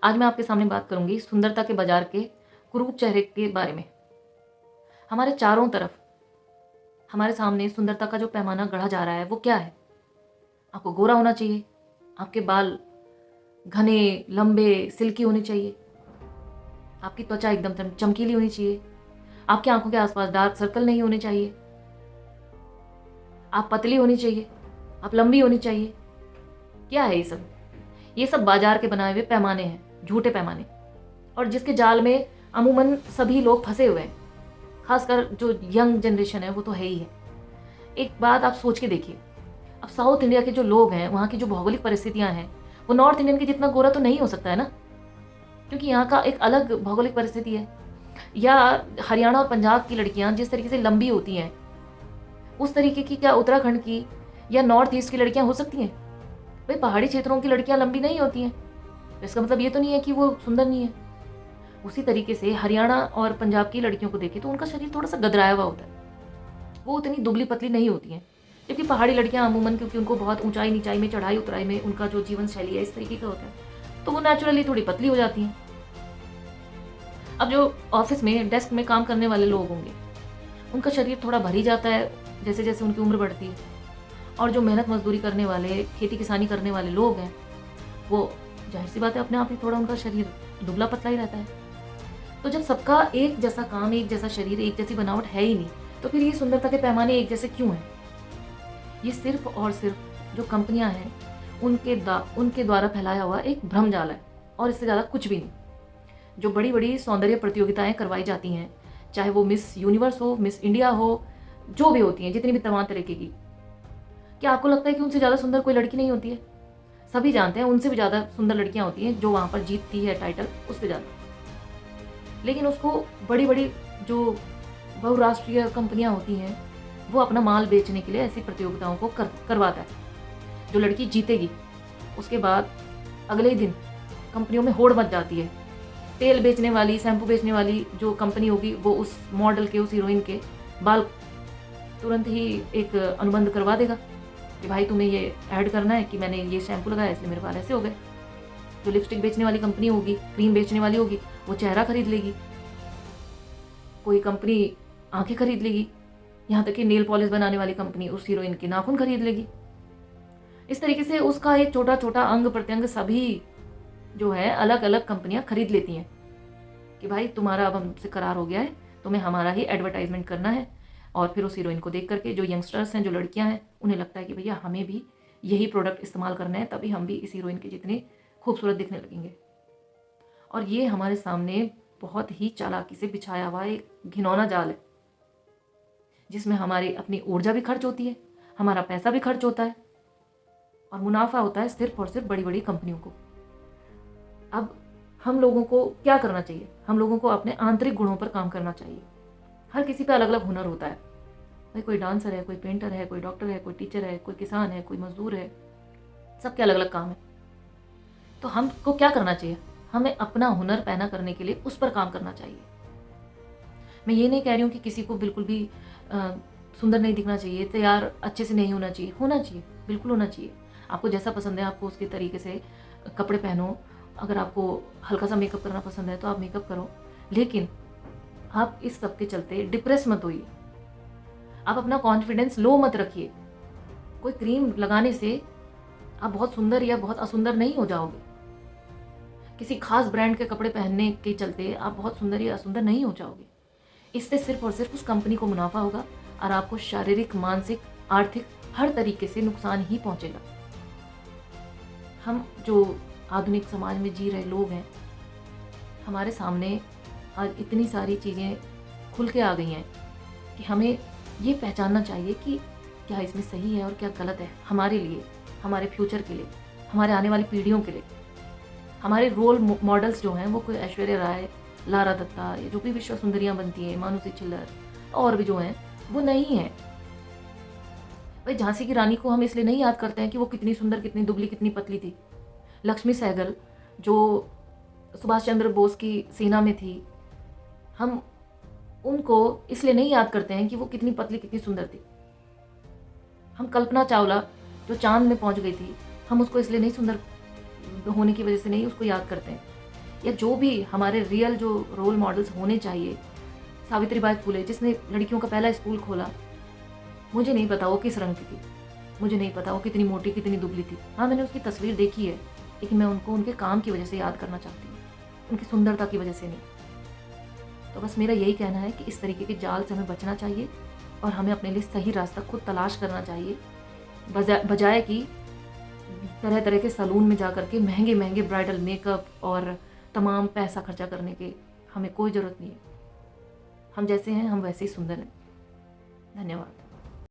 आज मैं आपके सामने बात करूंगी सुंदरता के बाजार के कुरूप चेहरे के बारे में। हमारे चारों तरफ हमारे सामने सुंदरता का जो पैमाना गढ़ा जा रहा है वो क्या है? आपको गोरा होना चाहिए, आपके बाल घने, लंबे, सिल्की होने चाहिए, आपकी त्वचा एकदम चमकीली होनी चाहिए, आपकी आंखों के आसपास डार्क सर्कल नहीं होने चाहिए, आप पतली होनी चाहिए, आप लंबी होनी चाहिए। क्या है ये सब? ये सब बाजार के बनाए हुए पैमाने हैं, झूठे पैमाने, और जिसके जाल में अमूमन सभी लोग फंसे हुए हैं। खासकर जो यंग जनरेशन है वो तो है ही है। एक बात आप सोच के देखिए, अब साउथ इंडिया के जो लोग हैं, वहाँ की जो भौगोलिक परिस्थितियाँ हैं, वो नॉर्थ इंडियन के जितना गोरा तो नहीं हो सकता है ना, क्योंकि यहाँ का एक अलग भौगोलिक परिस्थिति है। या हरियाणा और पंजाब की लड़कियाँ जिस तरीके से लंबी होती हैं, उस तरीके की क्या उत्तराखंड की या नॉर्थ ईस्ट की लड़कियाँ हो सकती हैं? भाई पहाड़ी क्षेत्रों की लड़कियाँ लंबी नहीं होती हैं, तो इसका मतलब ये तो नहीं है कि वो सुंदर नहीं है। उसी तरीके से हरियाणा और पंजाब की लड़कियों को देखें तो उनका शरीर थोड़ा सा गदराया हुआ होता है, वो उतनी दुबली पतली नहीं होती हैं। जबकि पहाड़ी लड़कियां अमूमन, क्योंकि उनको बहुत ऊंचाई नीचाई में, चढ़ाई उतराई में उनका जो जीवन शैली है इस तरीके का होता है, तो वो नेचुरली थोड़ी पतली हो जाती हैं। अब जो ऑफिस में डेस्क में काम करने वाले लोग होंगे, उनका शरीर थोड़ा भरी जाता है जैसे जैसे उनकी उम्र बढ़ती है। और जो मेहनत मजदूरी करने वाले, खेती किसानी करने वाले लोग हैं, वो जाहिर सी बात है अपने आप ही थोड़ा उनका शरीर दुबला पतला ही रहता है। तो जब सबका एक जैसा काम, एक जैसा शरीर, एक जैसी बनावट है ही नहीं, तो फिर ये सुंदरता के पैमाने एक जैसे क्यों हैं? ये सिर्फ और सिर्फ जो कंपनियां हैं उनके द्वारा फैलाया हुआ एक भ्रम जाल है, और इससे ज़्यादा कुछ भी नहीं। जो बड़ी बड़ी सौंदर्य प्रतियोगिताएं करवाई जाती हैं, चाहे वो मिस यूनिवर्स हो, मिस इंडिया हो, जो भी होती हैं, जितनी भी तमाम तरीके की, क्या आपको लगता है कि उनसे ज़्यादा सुंदर कोई लड़की नहीं होती है? सभी जानते हैं उनसे भी ज़्यादा सुंदर लड़कियां होती हैं जो वहाँ पर जीतती है टाइटल, उससे ज़्यादा। लेकिन उसको बड़ी बड़ी जो बहुराष्ट्रीय कंपनियां होती हैं, वो अपना माल बेचने के लिए ऐसी प्रतियोगिताओं को करवाता है। जो लड़की जीतेगी, उसके बाद अगले ही दिन कंपनियों में होड़ मच जाती है। तेल बेचने वाली, शैम्पू बेचने वाली जो कंपनी होगी, वो उस मॉडल के, उस हीरोइन के बाल तुरंत ही एक अनुबंध करवा देगा कि भाई तुम्हें ये ऐड करना है कि मैंने ये शैम्पू लगाया इसलिए मेरे बाल ऐसे हो गए। जो लिपस्टिक बेचने वाली कंपनी होगी, क्रीम बेचने वाली होगी, वो चेहरा खरीद लेगी। कोई कंपनी आंखें खरीद लेगी, यहाँ तक कि नेल पॉलिश बनाने वाली कंपनी उस हीरोइन के नाखून खरीद लेगी। इस तरीके से उसका एक छोटा छोटा अंग प्रत्यंग सभी जो है अलग अलग कंपनियां खरीद लेती हैं कि भाई तुम्हारा अब हमसे करार हो गया है, तुम्हें हमारा ही एडवर्टाइजमेंट करना है। और फिर उस हीरोइन को देख करके जो यंगस्टर्स हैं, जो लड़कियां हैं, उन्हें लगता है कि भैया हमें भी यही प्रोडक्ट इस्तेमाल करना है, तभी हम भी इस हीरोइन के जितने खूबसूरत दिखने लगेंगे। और ये हमारे सामने बहुत ही चालाकी से बिछाया हुआ एक घिनौना जाल है, जिसमें हमारी अपनी ऊर्जा भी खर्च होती है, हमारा पैसा भी खर्च होता है, और मुनाफा होता है सिर्फ और सिर्फ बड़ी बड़ी कंपनियों को। अब हम लोगों को क्या करना चाहिए? हम लोगों को अपने आंतरिक गुणों पर काम करना चाहिए। हर किसी का अलग अलग हुनर होता है भाई, कोई डांसर है, कोई पेंटर है, कोई डॉक्टर है, कोई टीचर है, कोई किसान है, कोई मजदूर है, सबके अलग अलग काम है। तो हमको क्या करना चाहिए? हमें अपना हुनर पैदा करने के लिए उस पर काम करना चाहिए। मैं ये नहीं कह रही हूँ कि किसी को बिल्कुल भी सुंदर नहीं दिखना चाहिए, तैयार अच्छे से नहीं होना चाहिए। होना चाहिए, बिल्कुल होना चाहिए। आपको जैसा पसंद है आपको उसके तरीके से कपड़े पहनो। अगर आपको हल्का सा मेकअप करना पसंद है तो आप मेकअप करो, लेकिन आप इस सब के चलते डिप्रेस मत होइए। आप अपना कॉन्फिडेंस लो मत रखिए। कोई क्रीम लगाने से आप बहुत सुंदर या बहुत असुंदर नहीं हो जाओगे। किसी खास ब्रांड के कपड़े पहनने के चलते आप बहुत सुंदर या असुंदर नहीं हो जाओगे। इससे सिर्फ और सिर्फ उस कंपनी को मुनाफा होगा, और आपको शारीरिक, मानसिक, आर्थिक हर तरीके से नुकसान ही पहुंचेगा। हम जो आधुनिक समाज में जी रहे लोग हैं, हमारे सामने आज इतनी सारी चीज़ें खुल के आ गई हैं कि हमें ये पहचानना चाहिए कि क्या इसमें सही है और क्या गलत है, हमारे लिए, हमारे फ्यूचर के लिए, हमारे आने वाली पीढ़ियों के लिए। हमारे रोल मॉडल्स जो हैं वो कोई ऐश्वर्या राय, लारा दत्ता, ये जो भी विश्व सुंदरियां बनती हैं, मानुषी छिल्लर और भी जो हैं, वो नहीं है। भाई झांसी की रानी को हम इसलिए नहीं याद करते हैं कि वो कितनी सुंदर, कितनी दुबली, कितनी पतली थी। लक्ष्मी सहगल जो सुभाष चंद्र बोस की सेना में थी, हम उनको इसलिए नहीं याद करते हैं कि वो कितनी पतली, कितनी सुंदर थी। हम कल्पना चावला जो चांद में पहुंच गई थी, हम उसको इसलिए नहीं, सुंदर होने की वजह से नहीं उसको याद करते हैं या जो भी हमारे रियल जो रोल मॉडल्स होने चाहिए, सावित्रीबाई फुले जिसने लड़कियों का पहला स्कूल खोला, मुझे नहीं पता वो किस रंग की थी, मुझे नहीं पता वो कितनी मोटी कितनी दुबली थी। हाँ, मैंने उसकी तस्वीर देखी है, लेकिन मैं उनको उनके काम की वजह से याद करना चाहती हूँ, उनकी सुंदरता की वजह से नहीं। तो बस मेरा यही कहना है कि इस तरीके के जाल से हमें बचना चाहिए और हमें अपने लिए सही रास्ता खुद तलाश करना चाहिए, बजाय कि तरह तरह के सैलून में जा कर के महंगे महंगे ब्राइडल मेकअप और तमाम पैसा खर्चा करने के हमें कोई ज़रूरत नहीं है। हम जैसे हैं हम वैसे ही सुंदर हैं। धन्यवाद।